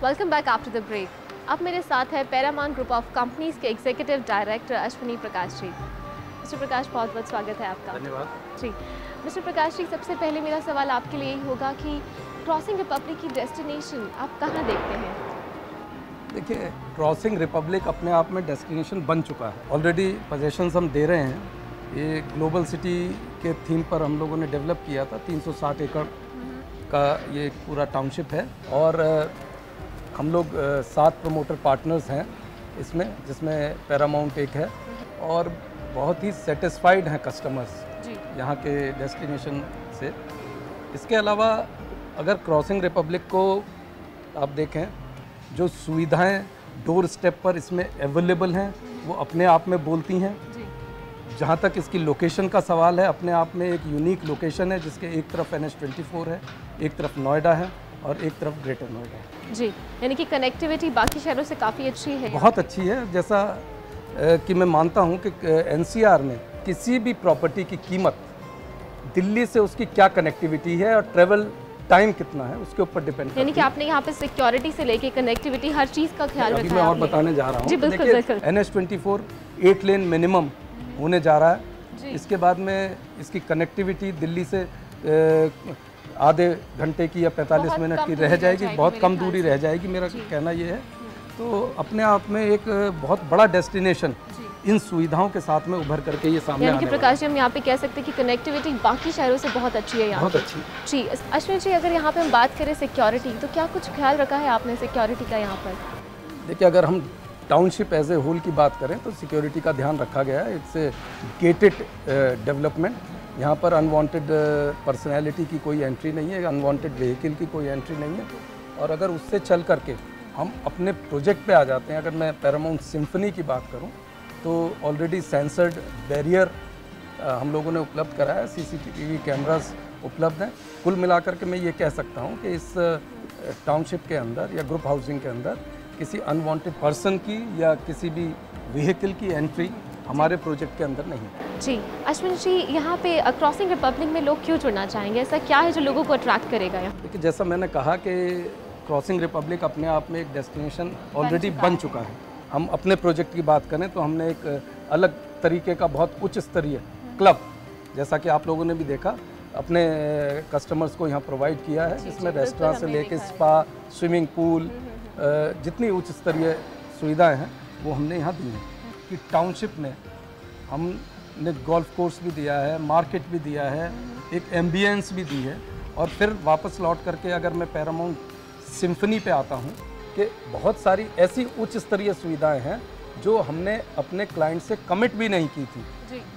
Welcome back after the break. अब मेरे साथ है पैरामाउंट ग्रुप ऑफ कंपनीज के executive director Ashwini Prakash ji. Mister Prakash, बहुत बहुत स्वागत है आपका। धन्यवाद जी मिस्टर प्रकाश जी, सबसे पहले मेरा सवाल आपके लिए यही होगा कि क्रॉसिंग रिपब्लिक की डेस्टिनेशन आप कहाँ देखते हैं? देखिए, क्रॉसिंग रिपब्लिक अपने आप में डेस्टिनेशन बन चुका है। ऑलरेडी पोजेशंस हम दे रहे हैं। ये ग्लोबल सिटी के थीम पर हम लोगों ने डेवलप किया था। 360 एकड़ का ये एक पूरा टाउनशिप है और हम लोग 7 प्रमोटर पार्टनर्स हैं इसमें, जिसमें पैरामाउंट एक है और बहुत ही सेटिस्फाइड हैं कस्टमर्स यहाँ के डेस्टिनेशन से। इसके अलावा अगर क्रॉसिंग रिपब्लिक को आप देखें, जो सुविधाएं डोर स्टेप पर इसमें अवेलेबल हैं वो अपने आप में बोलती हैं। जहाँ तक इसकी लोकेशन का सवाल है, अपने आप में एक यूनिक लोकेशन है, जिसके एक तरफ NH24 है, एक तरफ नोएडा है और एक तरफ ग्रेटर नोएडा है। जी, यानी कि कनेक्टिविटी बाकी शहरों से काफ़ी अच्छी है। बहुत अच्छी है। जैसा कि मैं मानता हूँ कि NCR में किसी भी प्रॉपर्टी की कीमत दिल्ली से उसकी क्या कनेक्टिविटी है और ट्रेवल टाइम कितना है उसके ऊपर डिपेंड करती है। यानी कि आपने यहाँ पे सिक्योरिटी से लेके कनेक्टिविटी हर चीज़ का ख्याल रखा है। अभी मैं और बताने जा रहा हूँ। जी बिल्कुल बिल्कुल। NH24 8 लेन मिनिमम होने जा रहा है। इसके बाद में इसकी कनेक्टिविटी दिल्ली से आधे घंटे की या 45 मिनट की रह जाएगी, बहुत कम दूरी रह जाएगी। मेरा कहना ये है, तो अपने आप में एक बहुत बड़ा डेस्टिनेशन इन सुविधाओं के साथ में उभर करके ये सामने यानी कि प्रकाश जी, हम यहाँ पे कह सकते हैं कि कनेक्टिविटी बाकी शहरों से बहुत अच्छी है यहाँ। बहुत अच्छी। जी अश्विनी जी, अगर यहाँ पे हम बात करें सिक्योरिटी, तो क्या कुछ ख्याल रखा है आपने सिक्योरिटी का यहाँ पर? देखिए, अगर हम टाउनशिप एज ए होल की बात करें तो सिक्योरिटी का ध्यान रखा गया है। It's a gated development. यहाँ पर अनवांटेड पर्सनैलिटी की कोई एंट्री नहीं है, अनवांटेड व्हीकल की कोई एंट्री नहीं है। और अगर उससे चल करके हम अपने प्रोजेक्ट पे आ जाते हैं, अगर मैं पैरामाउंट सिम्फनी की बात करूँ तो ऑलरेडी सेंसर्ड बैरियर हम लोगों ने उपलब्ध कराया है, CCTV कैमरास उपलब्ध हैं। कुल मिलाकर के मैं ये कह सकता हूँ कि इस टाउनशिप के अंदर या ग्रुप हाउसिंग के अंदर किसी अनवांटेड पर्सन की या किसी भी व्हीकल की एंट्री हमारे प्रोजेक्ट के अंदर नहीं। जी अश्विन जी, यहाँ पे क्रॉसिंग रिपब्लिक में लोग क्यों जुड़ना चाहेंगे? ऐसा क्या है जो लोगों को अट्रैक्ट करेगा यहाँ? देखिए, जैसा मैंने कहा कि क्रॉसिंग रिपब्लिक अपने आप में एक डेस्टिनेशन ऑलरेडी बन चुका है। हम अपने प्रोजेक्ट की बात करें तो हमने एक अलग तरीके का बहुत उच्च स्तरीय क्लब, जैसा कि आप लोगों ने भी देखा, अपने कस्टमर्स को यहाँ प्रोवाइड किया है, जिसमें रेस्टोरेंट से लेके स्पा, स्विमिंग पूल, जितनी उच्च स्तरीय सुविधाएं हैं वो हमने यहाँ दी हैं। कि टाउनशिप में हमने गोल्फ कोर्स भी दिया है, मार्केट भी दिया है, एक एम्बियंस भी दी है। और फिर वापस लौट करके अगर मैं पैरामाउंट सिम्फनी पे आता हूँ कि बहुत सारी ऐसी उच्च स्तरीय सुविधाएं हैं जो हमने अपने क्लाइंट से कमिट भी नहीं की थी,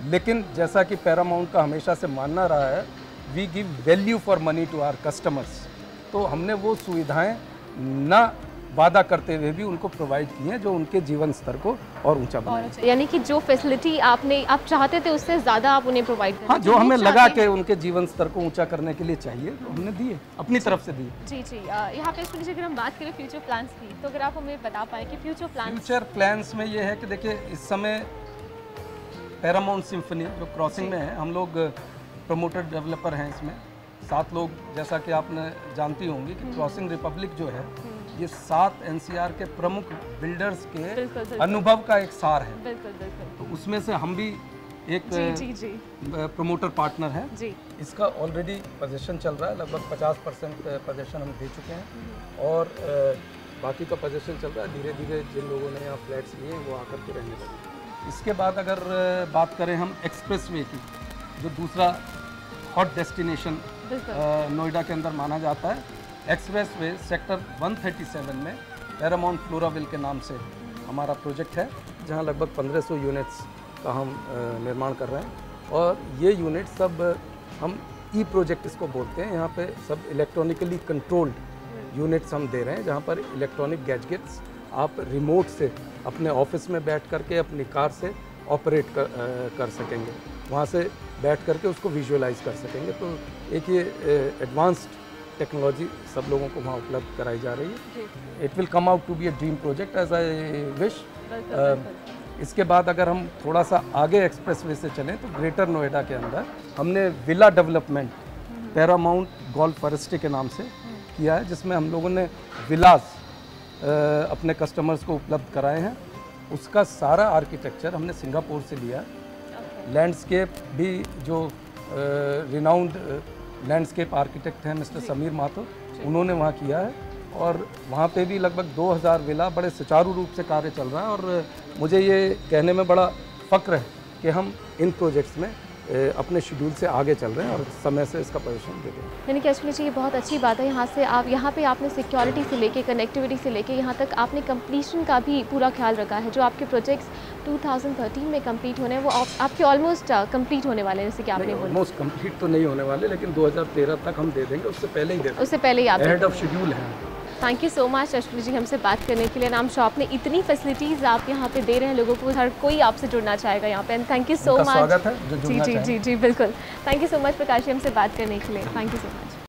लेकिन जैसा कि पैरामाउंट का हमेशा से मानना रहा है, we give value for money to our customers. तो हमने वो सुविधाएं ना वादा करते हुए भी उनको प्रोवाइड की हैं जो उनके जीवन स्तर को और ऊंचा बनाए। यानी कि जो फैसिलिटी आप चाहते थे उससे ज़्यादा आप उन्हें प्रोवाइड करें। हाँ, जो हमें लगा कि उनके जीवन स्तर को ऊंचा करने के लिए चाहिए तो हमने दिए, अपनी तरफ से दिए। जी जी। यहाँ पे अगर हम बात करें फ्यूचर प्लान्स की, तो अगर आप हमें बता पाए कि फ्यूचर प्लान्स में ये है कि देखिए, इस समय पैरामाउंट सिम्फनी जो क्रॉसिंग में है, हम लोग प्रमोटर डेवलपर हैं इसमें 7 लोग। जैसा कि आपने जानती होंगी कि क्रॉसिंग रिपब्लिक जो है ये 7 NCR के प्रमुख बिल्डर्स के अनुभव का एक सार है। बिल्कुल बिल्कुल। तो उसमें से हम भी एक प्रमोटर पार्टनर हैं। इसका ऑलरेडी पोजीशन चल रहा है, लगभग 50% पोजीशन हम दे चुके हैं और बाकी का पोजीशन चल रहा है। धीरे धीरे जिन लोगों ने यहाँ फ्लैट्स लिए हैं वो आकर के रहने लगे। इसके बाद अगर बात करें हम एक्सप्रेसवे की, जो दूसरा हॉट डेस्टिनेशन नोएडा के अंदर माना जाता है, एक्सप्रेसवे सेक्टर 137 में पैरामाउंट फ्लोराविल के नाम से हमारा प्रोजेक्ट है, जहां लगभग 1500 यूनिट्स का हम निर्माण कर रहे हैं। और ये यूनिट सब हम प्रोजेक्ट इसको बोलते हैं। यहाँ पे सब इलेक्ट्रॉनिकली कंट्रोल्ड यूनिट्स हम दे रहे हैं, जहाँ पर इलेक्ट्रॉनिक गैजेट्स आप रिमोट से अपने ऑफिस में बैठ करके अपनी कार से ऑपरेट कर सकेंगे, वहाँ से बैठ करके उसको विजुअलाइज कर सकेंगे। तो एक ये एडवांस्ड टेक्नोलॉजी सब लोगों को वहाँ उपलब्ध कराई जा रही है। It will come out to be a dream project as I wish. इसके बाद अगर हम थोड़ा सा आगे एक्सप्रेसवे से चलें तो ग्रेटर नोएडा के अंदर हमने villa development Paramount golf forestry के नाम से किया है, जिसमें हम लोगों ने विलास अपने कस्टमर्स को उपलब्ध कराए हैं। उसका सारा आर्किटेक्चर हमने सिंगापुर से लिया। लैंडस्केप भी जो रिनाउंड लैंडस्केप आर्किटेक्ट हैं मिस्टर समीर माथुर, उन्होंने वहाँ किया है और वहाँ पे भी लगभग 2000 विला बड़े सुचारू रूप से कार्य चल रहा है। और मुझे ये कहने में बड़ा फ़ख्र है कि हम इन प्रोजेक्ट्स में अपने शेड्यूल से आगे चल रहे हैं और समय से इसका प्रदर्शन दे रहे हैं। यानी कि अश्विनी जी, ये बहुत अच्छी बात है। यहाँ पे आपने सिक्योरिटी से लेके कनेक्टिविटी से लेके यहाँ तक आपने कंप्लीशन का भी पूरा ख्याल रखा है। जो आपके प्रोजेक्ट्स 2013 में कंप्लीट होने हैं वो आपके ऑलमोस्ट कंप्लीट होने वाले हैं, जैसे कि आपने बोला। ऑलमोस्ट कंप्लीट तो नहीं होने वाले, लेकिन 2013 तक हम दे देंगे, उससे पहले ही दे देंगे। उससे पहले ही आप हेड ऑफ शेड्यूल है। Thank you so much Ashwini ji हमसे बात करने के लिए। नाम शॉप में इतनी फैसिलिटीज़ आप यहाँ पे दे रहे हैं लोगों को, हर कोई आपसे जुड़ना चाहेगा यहाँ पे। And thank you so much. स्वागत है जो जी जी जी जी बिल्कुल। Thank you so much Prakash ji हमसे बात करने के लिए। Thank you so much.